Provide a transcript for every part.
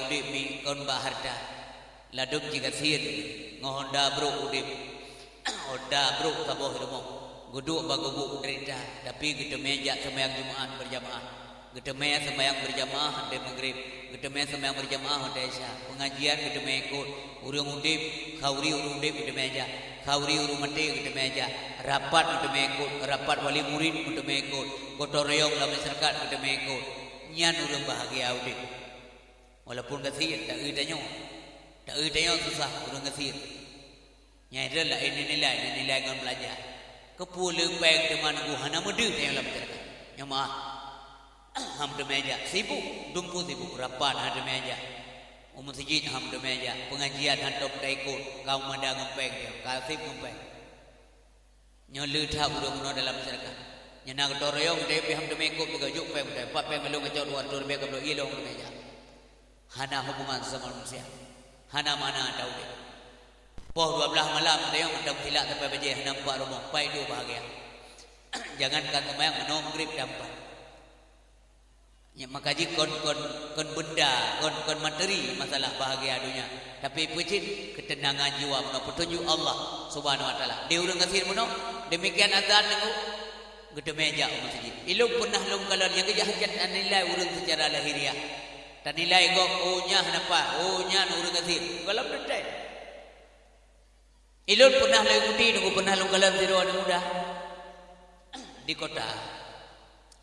udip mi kon ba harta ladum jika sien ngohonda bro udip honda bro taboh rumah guduk bagubu derita tapi kita meja sembahyang Jumat berjamaah kita meja sembahyang berjamaah hande maghrib kita meja sembahyang berjamaah hande isya pengajian kita ikut urang udip khauri urang udip kita meja khauri urang mati kita meja rapat kita ikut rapat wali murid kita ikut gotong royong dalam masyarakat kita ikut nyan urang bahagia udip walaupun kasih tak tanya susah urang kasih nyai adalah ini nilai kan belajar kepulung baik teman hana medih yang dalam masyarakat yang maaf ham de meja sibuk dumpu sibuk rapat ada meja masjid ham de meja pengajian handok daikut kau mandang ngempeng dia kasih ngempeng nyolu thap urang dalam masyarakat nyana toroyong de ham de mekop juga juk peng de pat peng melung kacau luar tur be kablo ilong de meja hana hubungan sama manusia hana mana tahu dia poh 12 malam tayang mendam hilak sampai baje nampak rumah pai do bahagia jangankan sembahyang menom maghrib dapat ya makaji kon benda kon materi masalah bahagia dunia tapi pecin ketenangan jiwa menom petunjuk Allah Subhanahu wa taala dia urang kasih menom demikian azan nengku gede meja masjid ilung pernah lung kalan yang kejahatan nilai urang secara lahiriah dan nilai gok ohnya napa ohnya urang kasih kalau betul ilun pernah lagi nunggu pernah lungkalan tiruan muda di kota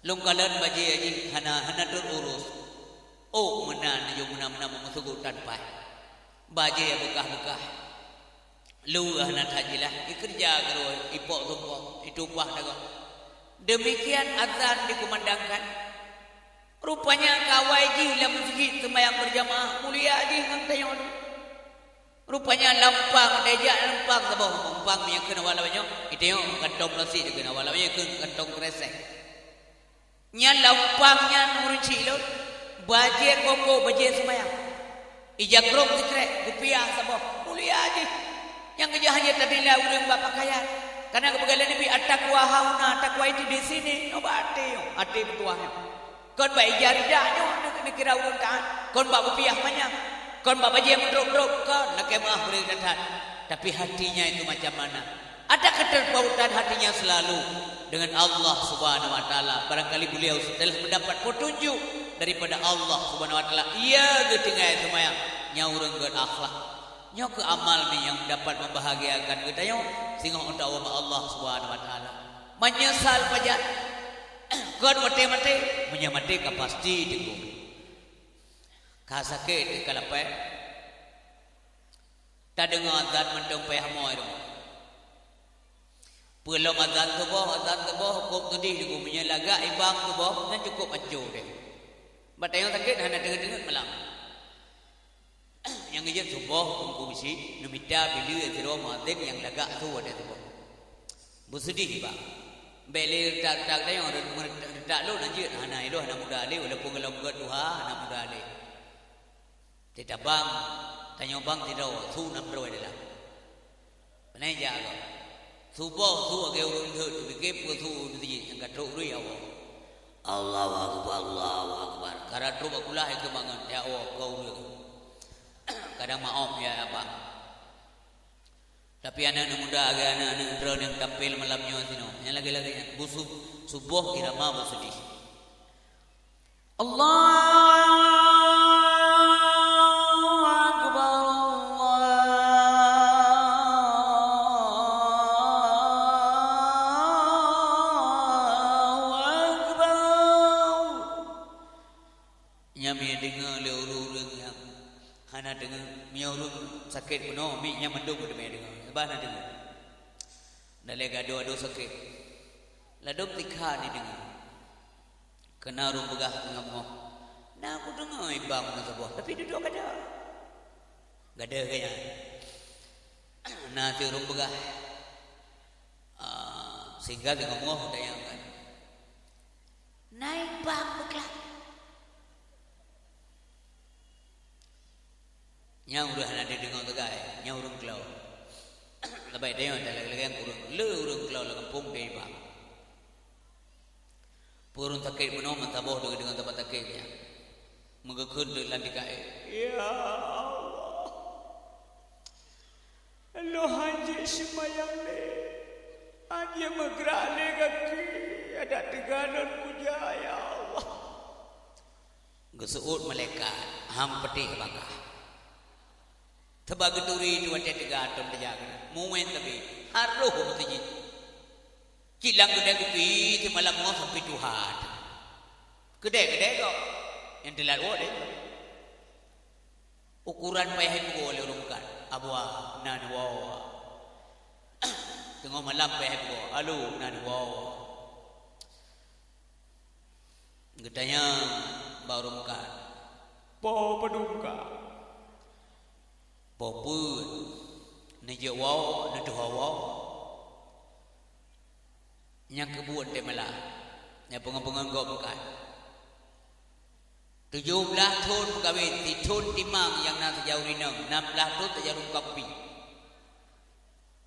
lungkalan baji aji hana tur urus oh menan yo mena mengusugut tanpa baji ya bekah lu hana tajilah ikerja karo ipok tumpok itupah dago demikian azan dikumandangkan rupanya kawai ji la masjid sembahyang berjamaah mulia ji ngang tayon rupanya lampang dejak lampang sabah lampang yang kena walawanya itu yang kantong nasi kena walawanya kantong kresek nya lampangnya nurun cilot baje koko baje sembahyang ijakrok dikrek rupiah sabah mulia aja yang kejahannya tadi lah urang bapak kaya karena kebagalan ini atakwa hauna takwa itu di sini obate ate betuahnya kon ba ijaridahnya nak kira urang taat kon ba rupiah banyak kon bapak dia mendrop-drop kan nak kemah berikan tapi hatinya itu macam mana ada keterpautan hatinya selalu dengan Allah Subhanahu wa taala barangkali beliau telah mendapat petunjuk daripada Allah Subhanahu wa taala ia getingai sembahyang nya urang geut akhlak nya ke amal ni yang dapat membahagiakan kita yo sehingga untuk Allah Subhanahu wa taala menyesal pajak kon mati menyamati ka pasti diku kasake di kalapai tak dengar azan mendong pe hamoy ro pelom azan tubuh kop tudih di guminya laga ibang tubuh kan cukup acu deh batayang sakit hana dengar malam yang ngejak tubuh tunggu bisi numida bilu etiro maden yang laga tu ada tubuh busudih bang beli tak tayang tak lo nanti hana ilo hana muda ali walaupun kalau buat duha hana muda ali tidak bang tanya bang tidak thu nam roi dah panai jaga subuh thu ke urun thu ke thu di yang kat roi Allahu akbar karena tu bakulah itu bangun ya Allah kau kadang maaf ya apa tapi anak muda agak anak drone yang tampil malamnya sino yang lagi-lagi busuk subuh kira mau sedih Allah sakit penuh miknya mendung demi dengar sebab nak dengar dalai gaduh sakit ladum tikha ni dengar kena rum begah ngomong nah aku dengar ibang na sebuah tapi duduk gada kayaknya nah tu rum begah sehingga dia ngomong tayang kan naik bang begah nyau udah ada dengar tegai nyau urang kelau lebih dia ada lagi yang urang urang kelau la kampung dei bang purun takei menom taboh dengan tempat takeinya Mengekeun deui landikae. Ya Allah. Lo haji semayang le. Haji megrak le kaki. Ada teganan kuja ya Allah. Gesuut malaikat ham petih bakah. Tebag duri dua tegaton tejagan. Muen tapi haruh betiji. Kilang gede kupi ti malam ngos sampai Tuhan. Gede kok. Yang dilalu deh. Ukuran payah boleh urungkan. Abwa nan wawa. Tengok malam payah go. Alu nan wawa. Gedanya baru urungkan. Po pedungka. Po pun. Neje wawa, neje wawa. Yang kebun teh malah. Yang pengen-pengen go bukan. 17 tahun pegawai tahun timang yang nak sejauh rinang 16 tahun terjauh kopi.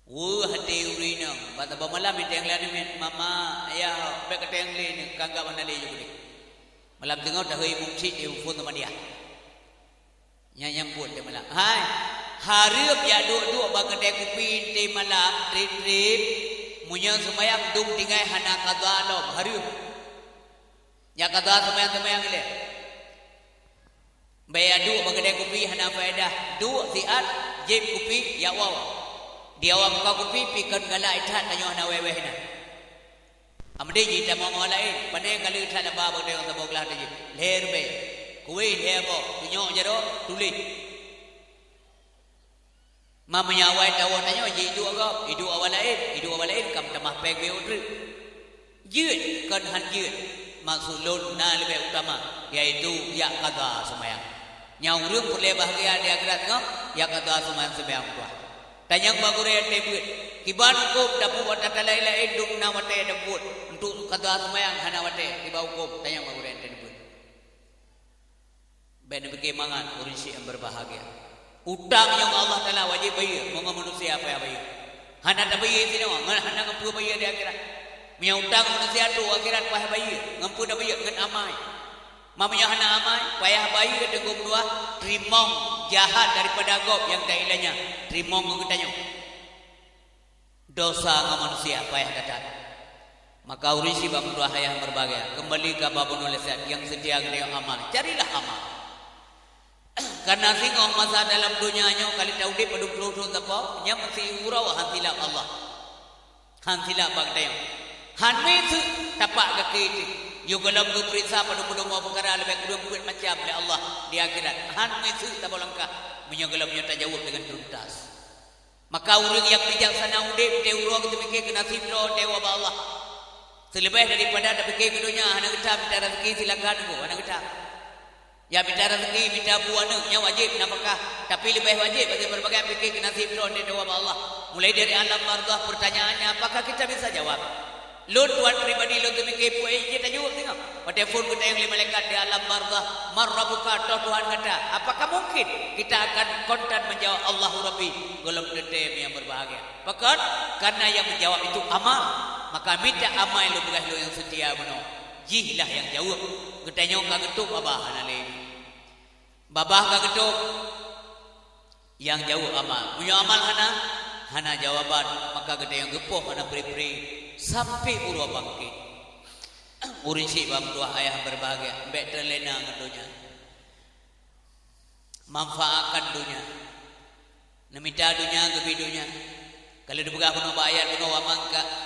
Hati rinang. Pada malam itu yang lain mama ayah bek yang lain kagak mana lagi juga. Malam tengok dah hari mungsi dia phone sama dia. Yang pun dia malam. Hai harap ya dua bagadai kopi di malam trip munyang semayang dum tinggai hana kada lom harap. Ya kada semayang ile. Bayar dua bagadai kopi hana faedah dua siat jeb kopi ya waw dia awak ka kopi pikan galak ithat tanyo hana weweh na amde ji ta mo lain pandai kali ithat ba bagade on sabok lah ji leher be kuwi lebo tunyo jero tulis mamanya wai tawon tanyo ji du agak idu awal lain kam tamah peg be udri jeut kan han jeut maksud lon na lebih utama yaitu ya kada semayang nyau rung boleh bahagia di akhirat ngam ya kada semayang semayang tua tanyang bagure tebut kiban hukum dapu wata talaila indung na wate debut untuk kada semayang hana wate kiba hukum tanyang bagure tebut ben bege mangan urisi yang berbahagia utang yang Allah Taala wajib bayar mau manusia apa ya bayar hana tak bayar sini hana ngapu bayar di akhirat punya utang manusia tu akhirat payah bayar ngampu dah bayar dengan amai mamanya hana amai payah bayar dengan dua trimong jahat daripada gob yang tak ilahnya trimong ketanya dosa ngam manusia payah datang maka urisi bang dua hayah berbahagia kembali ke babun oleh yang sedia dengan amal carilah amal karena singong masa dalam dunianya kali tahu dia peduk-peduk apa nya mesti urau hantilak Allah hantilak bagdayang hanmitu tapak kaki itu yugalam tu perisa pada mau perkara lebih kedua buat macam oleh Allah di akhirat hanmitu tak bolangkah menyogalamnya tak jawab dengan tuntas maka orang yang bijaksana udip dia urang kita fikir ke nasib lo dewa Allah selebih daripada ada fikir ke dunia hana kita minta rezeki silakan go hana kita ya minta rezeki minta buana nya wajib nafkah tapi lebih wajib bagi berbagai fikir ke nasib lo dewa Allah mulai dari alam barzakh pertanyaannya apakah kita bisa jawab lu tuan pribadi lu tu fikir puai kita jawab tengok pada phone kita yang malaikat di alam barzakh marrabuka Tuhan kata apakah mungkin kita akan kontan menjawab Allahu Rabbi golong dedem yang berbahagia bahkan karena yang menjawab itu amal maka minta amal lu belah lu yang setia benar jihlah yang jawab kita nyok kagetuk babah hanale babah kagetuk yang jawab amal punya amal hana jawaban maka kita yang gepoh hana peri-peri sampai urwa bangkit urisi bam dua ayah berbahagia mbek terlena dunia manfaatkan dunia nemita dunia gebi dunia kalau dibegah penuh ayat penuh wa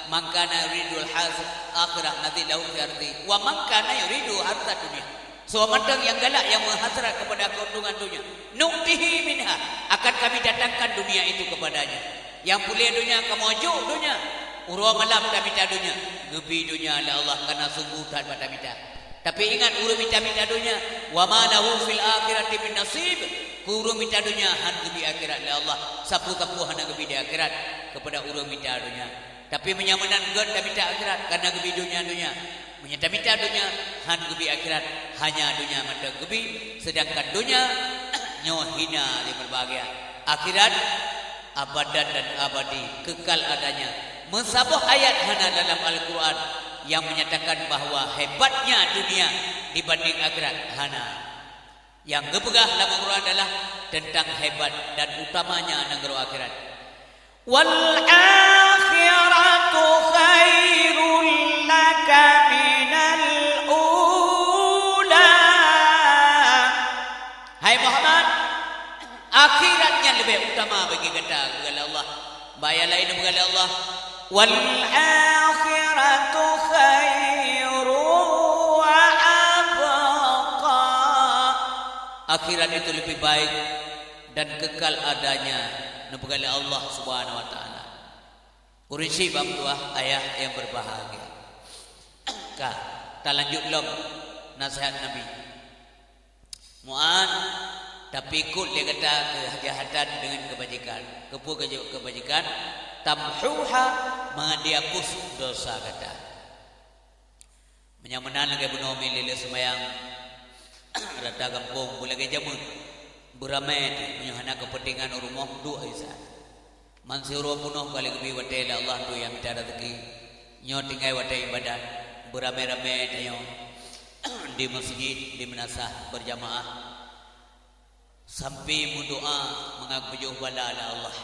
mangkana yuridul hasad akhirah nanti lahu yardi wa mangkana yuridu harta dunia so mandang yang galak yang menghasrat kepada keuntungan dunia nuktihi minha akan kami datangkan dunia itu kepadanya yang boleh dunia kemojuk dunia urwa malam tak minta dunia gebi dunia oleh Allah karena sungguh tak pada minta tapi ingat urus minta dunia wa ma lahu fil akhirati min nasib urus minta dunia han gebi akhirat oleh Allah sapu-sapu hana gebi di akhirat kepada urus minta dunia tapi menyamanan god tak minta akhirat karena gebi dunia menyata minta dunia han gebi akhirat hanya dunia mata gebi sedangkan dunia nyawa hina di berbahagia akhirat abadan dan abadi kekal adanya mensabuh ayat hana dalam Al-Quran yang menyatakan bahawa hebatnya dunia dibanding akhirat hana Yang kepegah dalam Al-Quran adalah tentang hebat dan utamanya negara akhirat. Wal akhiratu khairul laka minal ula. Hai Muhammad, akhiratnya lebih utama bagi kita kepada Allah. Bayar lain kepada Allah. Wal akhiratu khairu wa abqa. Akhirat itu lebih baik dan kekal adanya kepada Allah Subhanahu wa taala. Urinsi bab tuah ayah yang berbahagia. Ka, ta lanjut lom nasihat Nabi. Mu'an tapi ikut dia kata kejahatan dengan kebajikan. Kepu kebajikan tamhuha menghapus dosa kata. Menyamanan lagi bunuh milih semayang rata kampung boleh ke jamun beramai punya anak kepentingan rumah dua isa. Mansuro bunuh kali lebih watai Allah tu yang minta rezeki. Nyo tinggal watai ibadat beramai-ramai tayo di masjid di menasah berjamaah. Sampai mendoa mengaku bala Allah.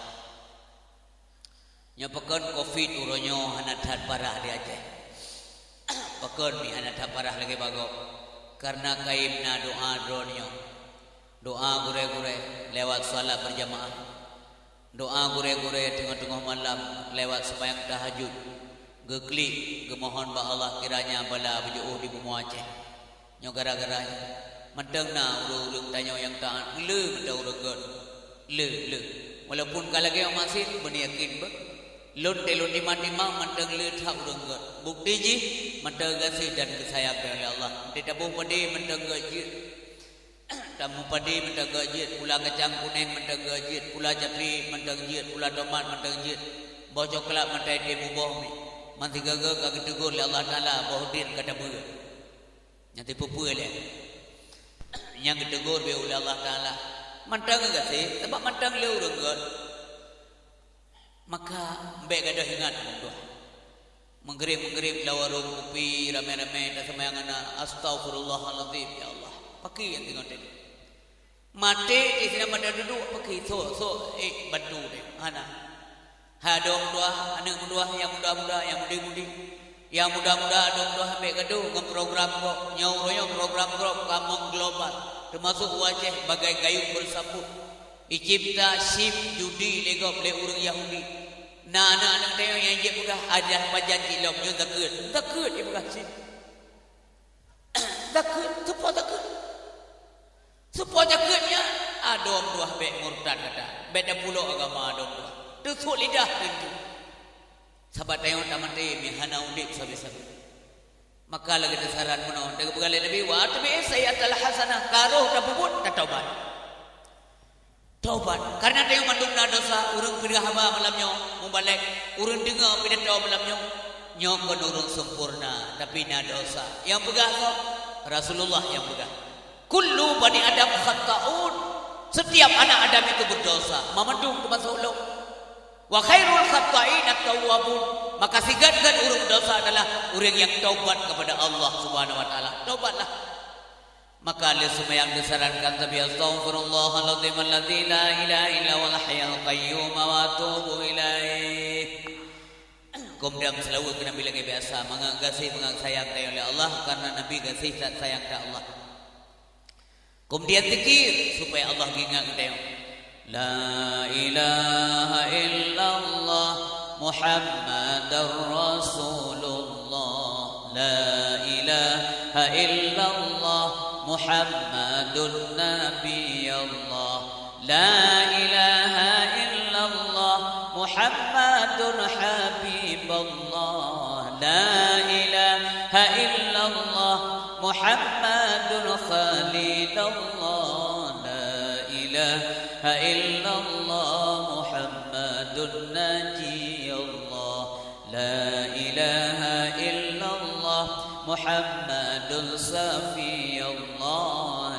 Nya pekan covid uronyo hanat parah dia aja. Pekan mi hanat parah lagi bagok. Karena kaibna doa dronyo. Doa gure-gure lewat salat berjamaah. Doa gure-gure tengah-tengah malam lewat sembahyang tahajud. Geklik gemohon ba Allah kiranya bala bejuh di bumi Aceh. Nya gara-gara Madang na urung tanya yang taat le benda urang le walaupun kalau ke masih berniakin ber lon telon di mana madang le tak urang bukti ji madang kasih dan kesayang oleh Allah tidak boleh padi madang gaji tamu padi madang gaji pula kacang kuning madang gaji pula japri madang gaji pula tomat madang gaji bau coklat madang dia mubah ni manti gagal kagak tegur oleh Allah Taala bahudin kata ber nanti pupu le yang ditegur oleh Allah Ta'ala mantang enggak sih sebab mantang le urang god maka mbek gadah ingat munduh menggerib lawarung kopi rame-rame dan semayang anak astagfirullahaladzim ya Allah pakai yang tengok tadi mati di sini pada duduk pakai so bantu deh anak hadong dua anak dua yang muda-muda yang mudi-mudi yang muda-muda dong ambil gaduh dengan program kok nyaw program kamong global termasuk wajah bagai gayung bersambut icipta sim judi legop le urang Yahudi nah anak-anak tayo yang je buka ada pajan cilok nyo takut dia buka sim takut supaya takutnya adom dua bek murtad kata beda pulau agama adom dua tusuk lidah pintu sahabat tayo taman tayo mihana undik sabi-sabi maka lagi saran menon dengan pegala Nabi wa tabi sayyatul hasanah karuh ta bubut ta taubat karena tayo mandungna dosa urang pirah haba malamnyo mubalik urang dengar pidato malamnyo nyo kon urang sempurna tapi na dosa yang pegah kok Rasulullah yang pegah kullu bani adam khata'un setiap anak Adam itu berdosa mamandung termasuk lo wa khairul khata'in at-tawwabun maka sigat-gat urang dosa adalah urang yang taubat kepada Allah Subhanahu wa taala taubatlah maka oleh semua yang disarankan tapi astaghfirullahaladzim alladzi la ilaha illa huwal hayyul qayyum wa atubu ilaih kemudian selalu kena bila biasa mengasihi mengasayang oleh Allah karena Nabi kasih tak sayang ke Allah kemudian zikir supaya Allah ingat kita La ilaha illallah Muhammadar Rasulullah La ilaha illallah Muhammadun Nabiyallah La ilaha illallah Muhammadun Habiballah La ilaha illallah Muhammadun Khalilullah La ilaha illallah Muhammadun Najiyallah La ilaha illallah Muhammadun Safiyallah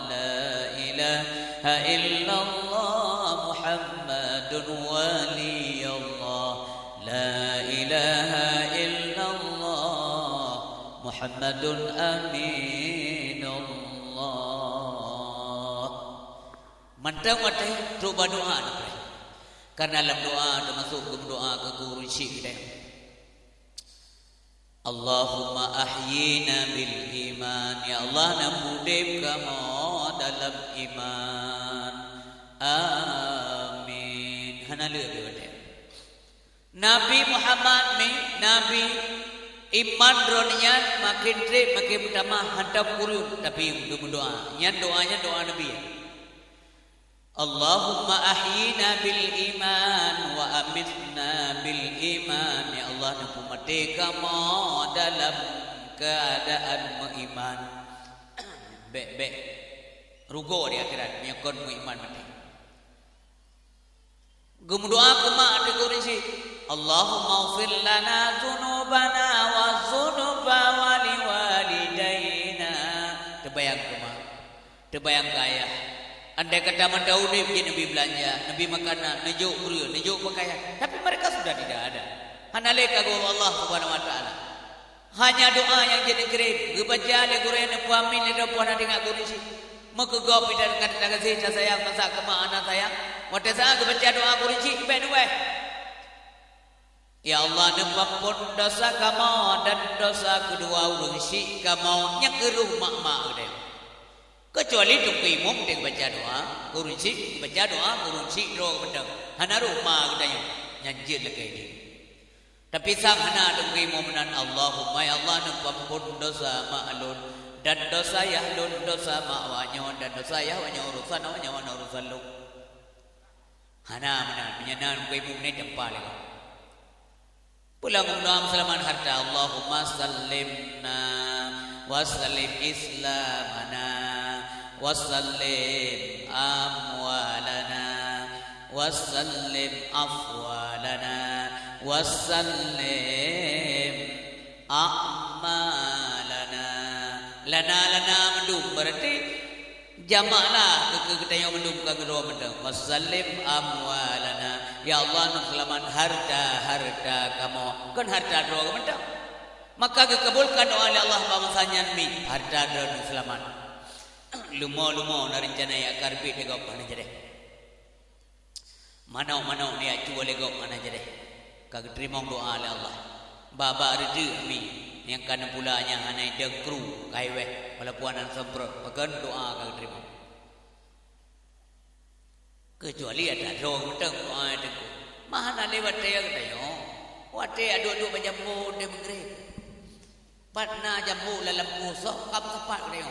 La ilaha illallah Muhammadun Waliyallah La ilaha illallah Muhammadun Aminullah Mantang wateh coba doa nak. Karena dalam doa termasuk doa ke guru syik kita. Allahumma ahyina bil iman. Ya Allah namudib kamu dalam iman. Amin. Hana lebih wateh. Nabi Muhammad ni Nabi iman dronian makin trip makin utama hantam kurun tapi doa. Yang doanya doa Nabi. Allahumma ahyina bil iman wa amitna bil iman. Ya Allah nampu mati kamu dalam keadaan beriman. Bek rugo di akhirat nyekon beriman mati. Gum doa kema ada kurisi. Allahumma ighfir lana dzunubana wa dzunuba waliwalidayna. Terbayang kema. Terbayang kaya. Andai kata mendaudi begini Nabi belanja, Nabi makanan, nejuk beriun, nejuk pakaian. Tapi mereka sudah tidak ada. Hanaleka guru Allah Subhanahu Wa Taala. Hanya doa yang jadi kerib. Gebaca le gurene pamin le puan dengan kurisi. Maka gau pidan kata kasih sayang masa kema anak sayang. Waktu saya gebaca doa kurisi ibe dua. Ya Allah nempampun dosa kamu dan dosa kedua urunsi kamu yang keruh mak-mak dia. Kecuali tunggu imam dia baca doa, kurunci baca doa, kurunci doa benda. Hana rumah kita nyanjir lagi ini. Tapi sang hana tunggu imam nan Allahumma ya Allah nampun dosa ma'lun dan dosa yahlun dosa ma'wanyo dan dosa yahwanyo urusan urusan lu. Hana mana penyanan tunggu imam ni tempat lagi. Pulang doa selamat harta Allahumma sallimna wa sallim islamana. وسلم أموالنا وسلم أفوالنا وسلم أعمالنا lana mendung berarti jamaklah kita yang mendung kedua mendung wasallim amwalana ya Allah selamat harta kamu kan harta dua mendung maka dikabulkan oleh Allah bahwasanya mi harta dua selamat lumo narencana ya karpet legok mana jadi manau ni acu legok mana jadi kagak terima doa oleh Allah baba rede mi yang kana pulanya hanai dengkru kaiwe pelapuanan semprot makan doa kagak terima kecuali ada doa menteng doa dengku mana lewat dia katayo wate adu bajambu de mengre patna jambu lalam pusok kam tepat katayo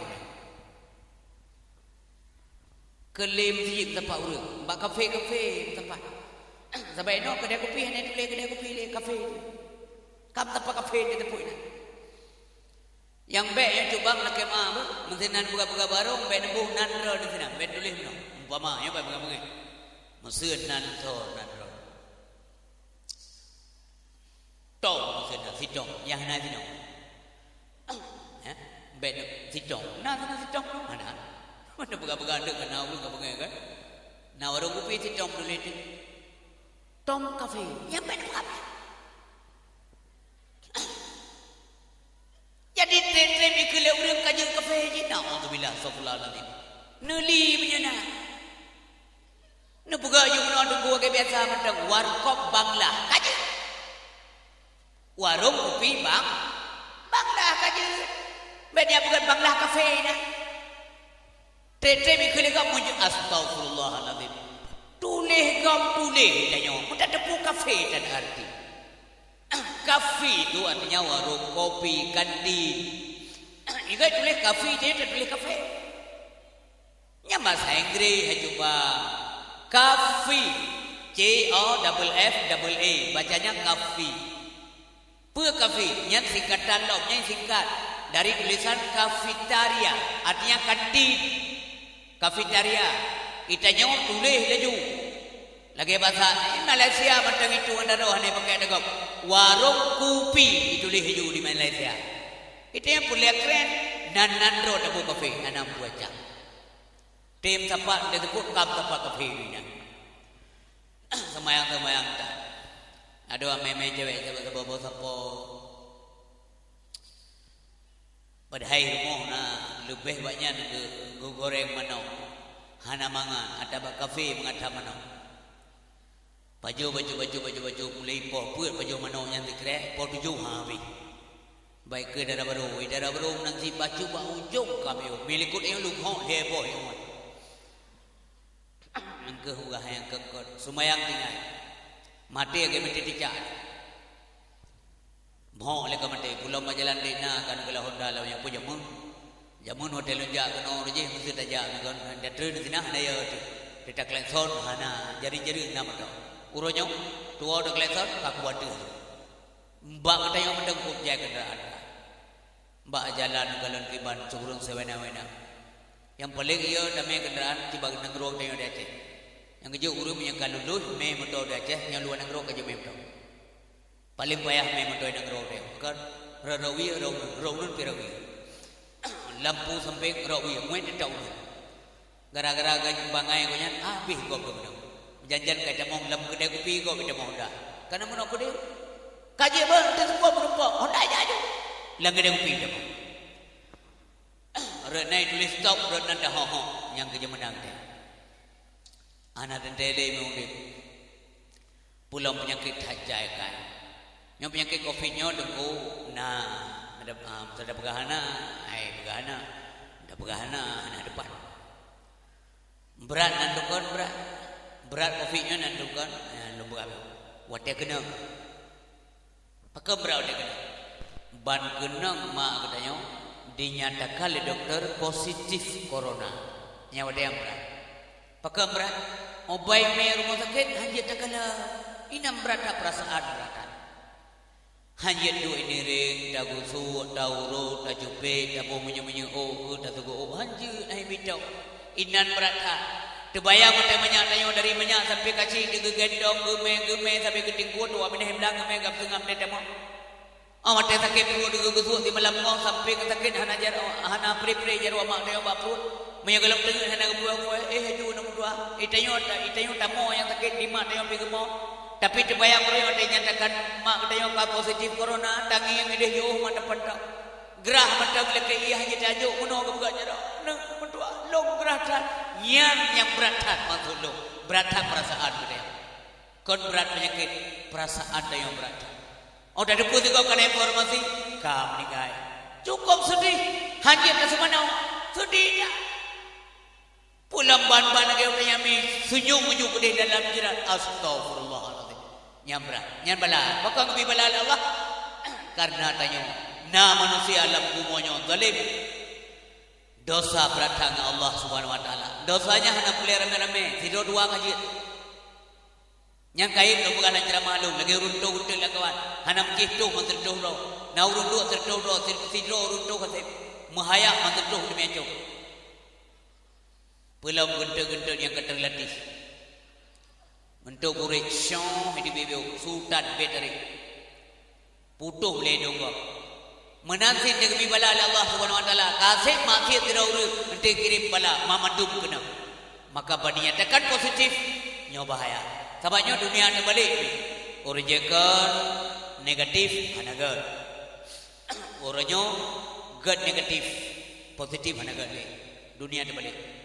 kelim sijik tempat urang bak kafe tempat sampai no kedai kopi hanya tulis kedai kopi le kafe kam tempat kafe di tempat ini yang baik yang coba nak kemah mesinan buka barung baik nembuh nandro di sini baik tulis no umpama ya baik buka mesin nandro tong mesin sitong yang na sitong ya baik sitong na sitong mana mana buka-buka ada kan nawa buka-buka kan nawa orang kopi itu tom dulu itu tom kafe yang mana buka jadi tren ikut orang kaji kafe je na'udzubillah astagfirullahaladzim neli punya nak buka yang mana ada gua kayak biasa macam warkop bangla kaji warung kopi bangla kaji beda bukan bangla kafe dah Tete mikir gam muncul astagfirullahaladzim. Tulih danyo. Mudah depu kafe dan arti. Kafe itu artinya warung kopi kandi. Jika tulis kafe dia tulis kafe. Nya bahasa Inggris coba. Kafe COFFA bacanya kafe. Pe kafe nya singkatan lobnya singkat dari tulisan kafetaria artinya kantin. Kafetaria kita nyawa tulis laju lagi bahasa Malaysia macam itu anda roh ni pakai negok warung kopi ditulis laju di Malaysia itu yang boleh keren dan nandro dapat kafe anam buaca tim tempat dia sebut kam tempat kafe ni semayang tak ada meme cewek sapo pada hari rumah lebih banyak goreng manau hana mangan ada ba kafe mengata mano baju mulai po puat baju mano yang dikre po tujuh habi baik ke darah baru nanti baju ba ujung kami milikut yang lu ho heboh yang angke hugah yang kekot sumayang tinggal mati age mati ticak mo le ka mati pulau majalan dina kan kala honda law yang punya jamun hotel unja keno je mesti tajak kan da tren dina na ya tu detak lenson hana jari-jari nama to uronyo tua dak lenson ka kuat mbak kata yang mendengkup jaya kendaraan mbak jalan galon riban curung sewena-wena yang paling ia damai kendaraan tiba nengrok tengok dia yang kejo urum yang kaluluh me motor dia yang luar nengrok kejo me motor paling payah me motor nengrok dia kan rawi rawun pirawi lampu sampai rawi muat tahu gara-gara bangai ko nyan habis go benar janjan ka jamong lam kedai kopi go beda mau dah karena mun aku dia kaji ber semua berupa honda aja lang kedai kopi dah renai tulis stop renai dah ho yang kerja menang dia anak dan tele mungkin pulau penyakit hajai kan yang penyakit covid-nya dengku nah ada begahana ada begahana anak depan berat nandukan berat covid-nya nandukan lu berapa wadah kena pakai berat wadah kena ban kenang mak katanya dinyatakan oleh dokter positif corona nyawa dia yang berat pakai berat obai me rumah sakit hanya takala inam berat perasaan beratan hanya dua ini ring dagu su dauro dajupe dabu menyu datugo hanya ai bidau inan berata terbayang mata banyak tanya dari banyak sampai kacil digendong geme sampai keting kuat wa meneh belang geme gap tengam de demo mata sakit perut digesu di malam ngong sampai sakit hana jar hana pre jar wa mak de ba perut menyegelam tengah hana buah haju nombor 2 itayo tamo yang sakit di mak de pigemo tapi terbayang orang yang dinyatakan mak katanya ka positif corona tangi yang ide yo mana pantak gerah mata leke iya hanya tajuk meno ke buka jara nang mentua long beratan yang beratan maksud lo beratan perasaan dia kon berat penyakit perasaan yang beratan dah deputi kau kan informasi kam nikai cukup sedih hanya kesemana sedihnya pulang ban-ban lagi orang yang senyum-senyum ke dalam jerat astagfirullah nyan bala bakang bi bala Allah karena tanya na manusia alam kumonyo zalim dosa beratang Allah Subhanahu wa taala dosanya hana boleh rame-rame tidur dua kaji nyang kait tu bukan acara malu lagi runtuh lakawan hana mkitu menterduh ro na runtuh terduh ro tidur runtuh kasih mahayak menterduh demi acok pulau genta-genta yang keterlatih untuk koreksyon hidup bebeu sultan beteri putuh le donggo menanti demi bala Allah Subhanahu wa taala kasih maksiat dirauru ente kirim bala mamadum kena maka dinyatakan positif nyo bahaya sababnya dunia anda balik orijekan negatif hanaga oronyo gad negatif positif hanaga dunia anda balik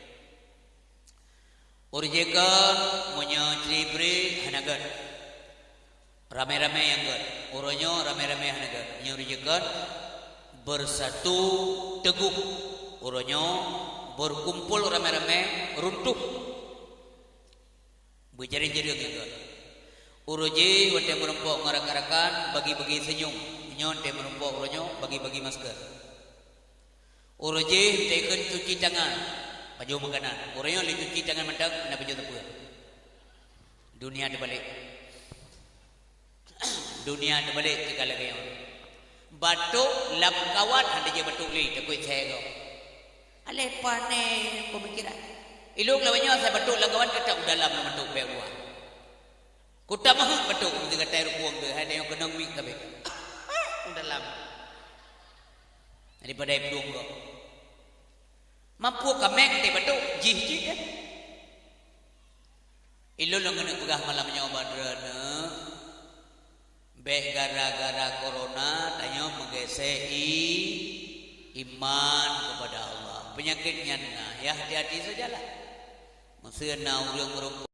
orijekan monya tribri hanagan rame-rame yang gad oronyo rame-rame hanagan nyorijekan bersatu teguh oronyo berkumpul rame-rame runtuh berjari-jari yang gad uroje wate merumpok ngarak-arakan bagi-bagi senyum nyon te merumpok oronyo bagi-bagi masker uroje teken cuci tangan baju makanan orang yang cuci tangan mandang kena baju tepuk dunia ada balik segala gaya batuk lam kawan ada je batuk li takut saya kau aleh pane pemikiran ilung lawanya saya batuk lam kawan kata udah lam batuk pe gua kuta mah batuk dengan tair buang tu ada yang kena mik tapi udah lam daripada ibung kau mampu kameng te batuk jih ilo lang kena pegah malam nyawa badrana be gara-gara corona tanyo menggesei iman kepada Allah penyakitnya nah ya hati-hati sajalah เสื้อหนาวเรื่องรบ